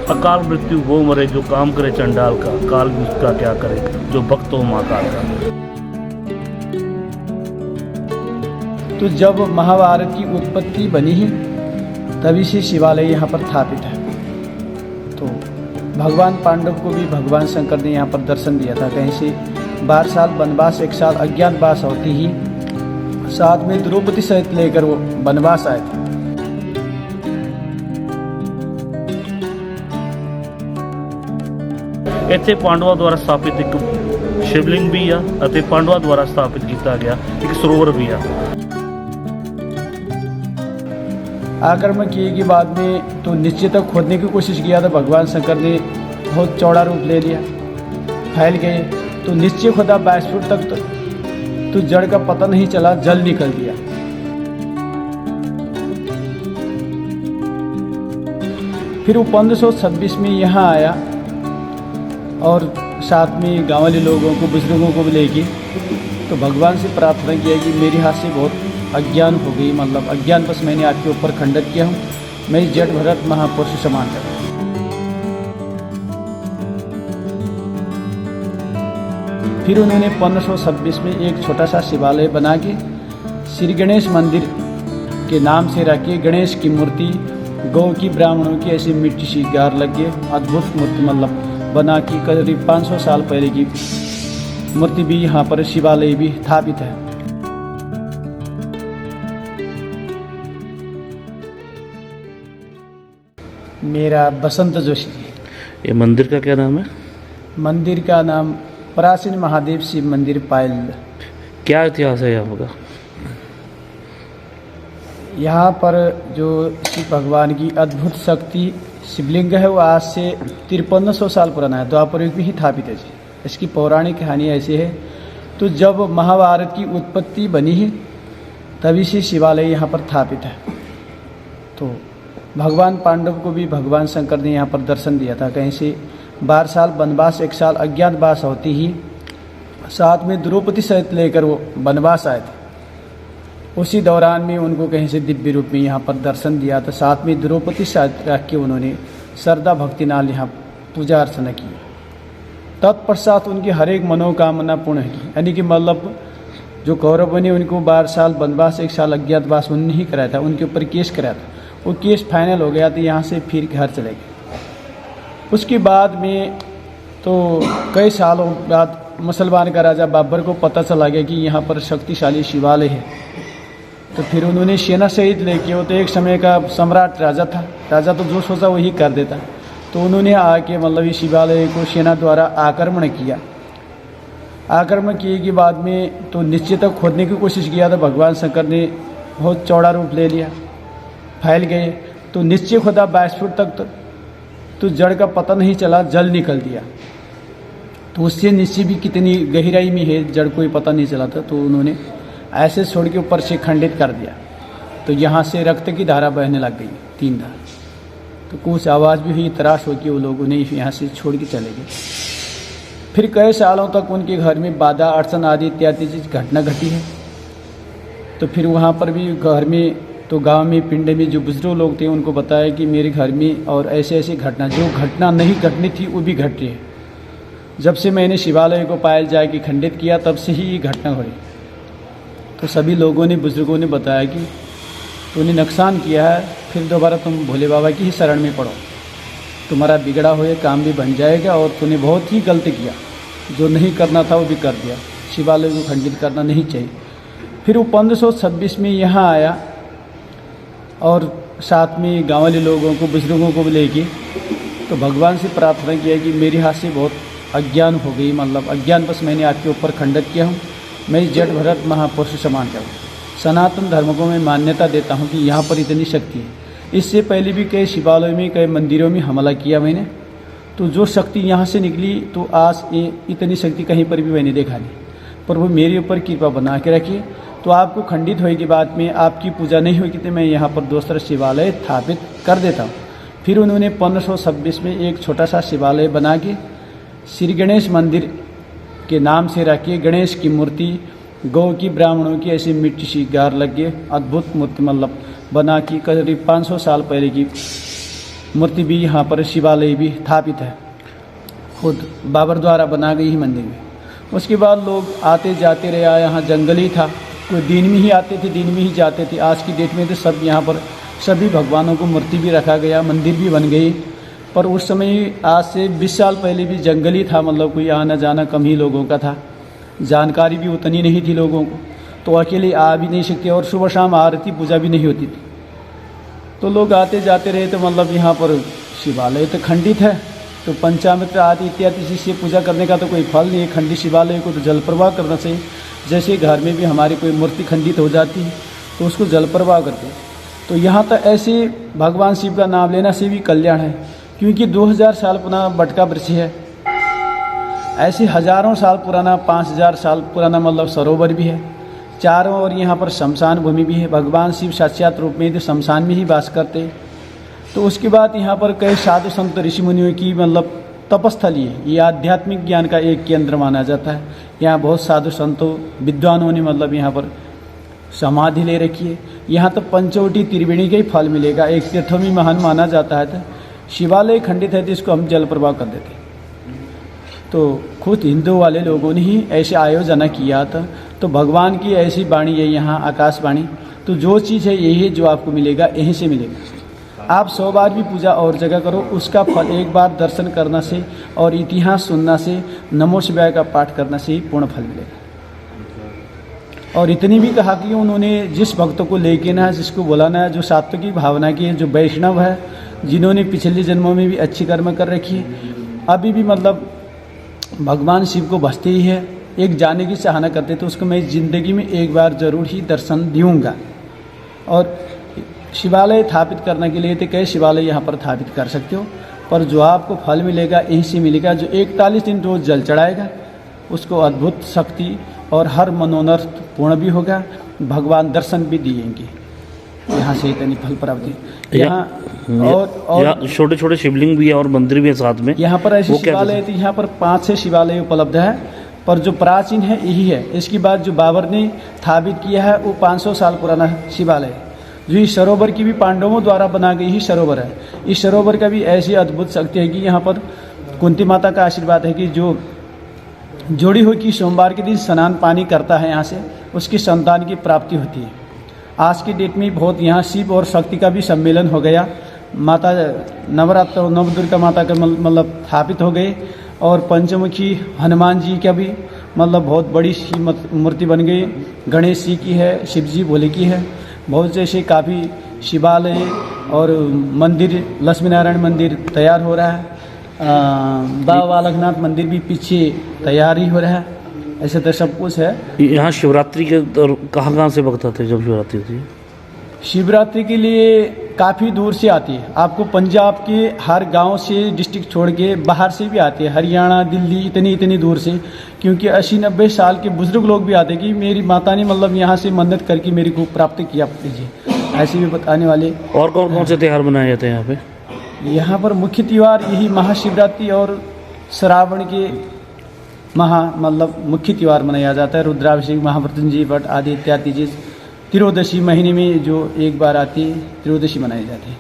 अकाल मृत्यु वो मरे जो काम करे चंडाल का, काल भी उसका क्या करे जो भक्त हो महाकाल का। तो जब महाभारत की उत्पत्ति बनी है तभी से शिवालय यहाँ पर स्थापित है। तो भगवान पांडव को भी भगवान शंकर ने यहाँ पर दर्शन दिया था। कहीं से 12 साल वनवास, 1 साल अज्ञातवास होती ही साथ में द्रौपदी सहित लेकर वो वनवास आए थे। ਇੱਥੇ ਪਾਂਡਵਾਂ ਦੁਆਰਾ ਸਥਾਪਿਤ ਇੱਕ शिवलिंग भी ਆ ਅਤੇ ਪਾਂਡਵਾਂ ਦੁਆਰਾ ਸਥਾਪਿਤ ਕੀਤਾ ਗਿਆ ਇੱਕ ਸਰੋਵਰ भी ਆ। आक्रमण किए के बाद में तो नीचे तक खोदने की कोशिश किया था। भगवान शंकर ने बहुत चौड़ा रूप ले लिया, फैल गए। तो नीचे खोदा 22 फुट तक, तो जड़ का पता नहीं चला, जल निकल दिया। फिर वो 1526 में यहाँ आया और साथ में गाँव वाले लोगों को, बुजुर्गों को भी लेके तो भगवान से प्रार्थना किया कि मेरे हाथ से बहुत अज्ञान हो गई, मतलब अज्ञान बस मैंने आपके ऊपर खंडित किया हूँ, मेरी जड़ भरत महापुरुष समान कर। फिर उन्होंने 1526 में एक छोटा सा शिवालय बना के श्री गणेश मंदिर के नाम से रखे। गणेश की मूर्ति गौ की, ब्राह्मणों की ऐसी मिट्टी सी गार लगे, अद्भुत मूर्ति मतलब बना के करीब 500 साल पहले की मूर्ति भी यहाँ पर शिवालय भी स्थापित है। मेरा बसंत जोशी। ये मंदिर का क्या नाम है? मंदिर का नाम प्राचीन महादेव शिव मंदिर पायल। क्या इतिहास है यहाँ का? यहाँ पर जो शिव भगवान की अद्भुत शक्ति शिवलिंग है वो आज से 5300 साल पुराना है, द्वापर युग में ही स्थापित है। इसकी पौराणिक कहानी ऐसी है, तो जब महाभारत की उत्पत्ति बनी है तभी से शिवालय यहाँ पर स्थापित है। तो भगवान पांडव को भी भगवान शंकर ने यहाँ पर दर्शन दिया था। कहीं से 12 साल वनवास, 1 साल अज्ञातवास होती ही साथ में द्रौपदी सहित लेकर वो वनवास आए थे। उसी दौरान में उनको कहीं से दिव्य रूप में यहाँ पर दर्शन दिया था। साथ में द्रौपदी सहित रख के उन्होंने श्रद्धा भक्ति नाल यहाँ पूजा अर्चना की। तत्पश्चात उनकी हर एक मनोकामना पूर्ण की, यानी कि मतलब जो कौरवों ने उनको 12 साल वनवास, 1 साल अज्ञातवास उन्होंने ही कराया था, उनके ऊपर केस कराया था। वो केस फाइनल हो गया तो यहाँ से फिर घर चले गए। उसके बाद में तो कई सालों बाद मुसलमान का राजा बाबर को पता चला गया कि यहाँ पर शक्तिशाली शिवालय है। तो फिर उन्होंने सेना सहित लेके, वो तो एक समय का सम्राट राजा था, राजा तो जो सोचा वही कर देता। तो उन्होंने आके मतलब इस शिवालय को सेना द्वारा आक्रमण किया। आक्रमण किए के बाद में तो नीचे तक खोदने की कोशिश किया था। भगवान शंकर ने बहुत चौड़ा रूप ले लिया, फैल गए। तो नीचे खोदा 22 फुट तक, तो जड़ का पता नहीं चला, जल निकल दिया। तो उससे नीचे भी कितनी गहराई में है जड़ कोई पता नहीं चला था। तो उन्होंने ऐसे छोड़ के ऊपर से खंडित कर दिया। तो यहाँ से रक्त की धारा बहने लग गई, 3 धार। तो कुछ आवाज़ भी हुई, तराश हो कि वो लोग उन्हें यहाँ से छोड़ के चले गए। फिर कई सालों तक उनके घर में बाधा, अड़चन आदि इत्यादि चीज घटना घटी है। तो फिर वहाँ पर भी घर में, तो गांव में, पिंड में जो बुजुर्ग लोग थे उनको बताया कि मेरे घर में और ऐसे ऐसी घटना, जो घटना नहीं घटनी थी वो भी घट रही है। जब से मैंने शिवालय को पायल जाके खंडित किया तब से ही ये घटना हो रही। तो सभी लोगों ने, बुजुर्गों ने बताया कि तूने नुकसान किया है, फिर दोबारा तुम भोले बाबा की ही शरण में पड़ो, तुम्हारा बिगड़ा हुआ काम भी बन जाएगा। और तूने बहुत ही गलती किया, जो नहीं करना था वो भी कर दिया, शिवालय को खंडित करना नहीं चाहिए। फिर वो 1526 में यहाँ आया और साथ में गाँव वाले लोगों को, बुजुर्गों को भी लेके तो भगवान से प्रार्थना किया कि मेरे हाथ से बहुत अज्ञान हो गई, मतलब अज्ञान बस मैंने आपके ऊपर खंडित किया हूँ, मेरी जड़ भरत महापुरुष समान करूँ। सनातन धर्म को मैं मान्यता देता हूँ कि यहाँ पर इतनी शक्ति है। इससे पहले भी कई शिवालयों में, कई मंदिरों में हमला किया मैंने, तो जो शक्ति यहाँ से निकली तो आज ये इतनी शक्ति कहीं पर भी मैंने देखा नहीं। प्रभु मेरे ऊपर कृपा बना के रखिए। तो आपको खंडित होने के बाद में आपकी पूजा नहीं होगी तो मैं यहाँ पर दूसरा शिवालय स्थापित कर देता हूँ। फिर उन्होंने 1526 में एक छोटा सा शिवालय बना के श्री गणेश मंदिर के नाम से रखे। गणेश की मूर्ति गौ की, ब्राह्मणों की ऐसी मिट्टी सी गार लगे, अद्भुत मूर्ति मतलब बना के करीब 500 साल पहले की मूर्ति भी यहाँ पर शिवालय भी स्थापित है, खुद बाबर द्वारा बना गई ही मंदिर में। उसके बाद लोग आते जाते रहे, यहाँ जंगल ही था, कोई दिन में ही आते थे, दिन में ही जाते थे। आज की डेट में तो सब यहाँ पर सभी भगवानों को मूर्ति भी रखा गया, मंदिर भी बन गई। पर उस समय आज से 20 साल पहले भी जंगल ही था, मतलब कोई आना जाना कम ही लोगों का था, जानकारी भी उतनी नहीं थी लोगों को, तो अकेले आ भी नहीं सकते और सुबह शाम आरती पूजा भी नहीं होती थी। तो लोग आते जाते रहे। तो मतलब यहाँ पर शिवालय तो खंडित है, तो पंचामृत आदि इत्यादि से पूजा करने का तो कोई फल नहीं है। खंडित शिवालय को तो जल प्रवाह करना चाहिए। जैसे घर में भी हमारी कोई मूर्ति खंडित हो जाती है तो उसको जल प्रवाह करते हैं। तो यहाँ तक ऐसे भगवान शिव का नाम लेना से भी कल्याण है, क्योंकि 2000 साल पुराना बटका वृक्ष है। ऐसे हजारों साल पुराना, 5000 साल पुराना मतलब सरोवर भी है। चारों ओर यहाँ पर शमशान भूमि भी है। भगवान शिव साक्षात रूप में तो शमशान में ही वास करते। तो उसके बाद यहाँ पर कई साधु संत ऋषि मुनियों की मतलब तपस्थली है। ये आध्यात्मिक ज्ञान का एक केंद्र माना जाता है। यहाँ बहुत साधु संतों विद्वानों ने मतलब यहाँ पर समाधि ले रखी है। यहाँ तो पंचवटी त्रिवेणी का ही फल मिलेगा। एक तीर्थों में महान माना जाता है। तो शिवालय खंडित है तो इसको हम जल प्रवाह कर देते। तो खुद हिंदू वाले लोगों ने ही ऐसे आयोजन किया था। तो भगवान की ऐसी वाणी है यहाँ, आकाशवाणी। तो जो चीज़ है यही जो आपको मिलेगा यहीं से मिलेगा। आप 100 बार भी पूजा और जगह करो, उसका फल एक बार दर्शन करना से और इतिहास सुनना से, नमो शिवाय का पाठ करना से ही पूर्ण फल मिलेगा। और इतनी भी कहा कि उन्होंने जिस भक्त को लेके ना, जिसको बुलाना है, जो सात्विक भावना की है, जो वैष्णव है, जिन्होंने पिछले जन्मों में भी अच्छी कर्म कर रखी है, अभी भी मतलब भगवान शिव को भजते ही है, एक जाने की चाहना करते, तो उसको मैं ज़िंदगी में एक बार ज़रूर ही दर्शन दूँगा। और शिवालय स्थापित करने के लिए तो कई शिवालय यहाँ पर स्थापित कर सकते हो, पर जो आपको फल मिलेगा यहीं से मिलेगा। जो 41 दिन रोज जल चढ़ाएगा उसको अद्भुत शक्ति और हर मनोनर्थ पूर्ण भी होगा, भगवान दर्शन भी दिएंगे। यहाँ से इतनी फल प्राप्ति। यहाँ और छोटे छोटे शिवलिंग भी है और मंदिर भी है साथ में। यहाँ पर ऐसे शिवालय थी, यहाँ पर 5-6 शिवालय उपलब्ध है, पर जो प्राचीन है यही है। इसके बाद जो बाबर ने स्थापित किया है वो 500 साल पुराना शिवालय है। जो इस सरोवर की भी पांडवों द्वारा बना गई ही सरोवर है। इस सरोवर का भी ऐसी अद्भुत शक्ति है कि यहाँ पर कुंती माता का आशीर्वाद है कि जो जोड़ी हुई कि सोमवार के दिन स्नान पानी करता है यहाँ से, उसकी संतान की प्राप्ति होती है। आज की डेट में बहुत यहाँ शिव और शक्ति का भी सम्मेलन हो गया। माता नवरात्र और नवदुर्गा माता का मतलब स्थापित हो गए। और पंचमुखी हनुमान जी का भी मतलब बहुत बड़ी सी मूर्ति बन गई। गणेश जी की है, शिव जी भोले की है। बहुत जैसे काफ़ी शिवालय और मंदिर, लक्ष्मी नारायण मंदिर तैयार हो रहा है। बाबा बालकनाथ मंदिर भी पीछे तैयार ही हो रहा है। ऐसे तो सब कुछ है। यहाँ शिवरात्रि के कहाँ से भक्त आते हैं जब शिवरात्रि होती है? शिवरात्रि के लिए काफ़ी दूर से आती है। आपको पंजाब के हर गांव से, डिस्ट्रिक्ट छोड़ के बाहर से भी आती है, हरियाणा, दिल्ली, इतनी दूर से। क्योंकि 80-90 साल के बुजुर्ग लोग भी आते हैं कि मेरी माता ने मतलब यहाँ से मन्नत करके मेरे को प्राप्त किया कीजिए, ऐसे भी बताने वाले। और कौन कौन से त्यौहार मनाए जाते हैं यहाँ पे? यहाँ पर मुख्य त्यौहार यही महाशिवरात्रि और श्रावण के मतलब मुख्य त्यौहार मनाया जाता है। रुद्राभिषेक, महामृत्युंजय पाठ आदि इत्यादि चीज़। त्रियोदशी महीने में जो एक बार आती है, त्रियोदशी मनाई जाती है।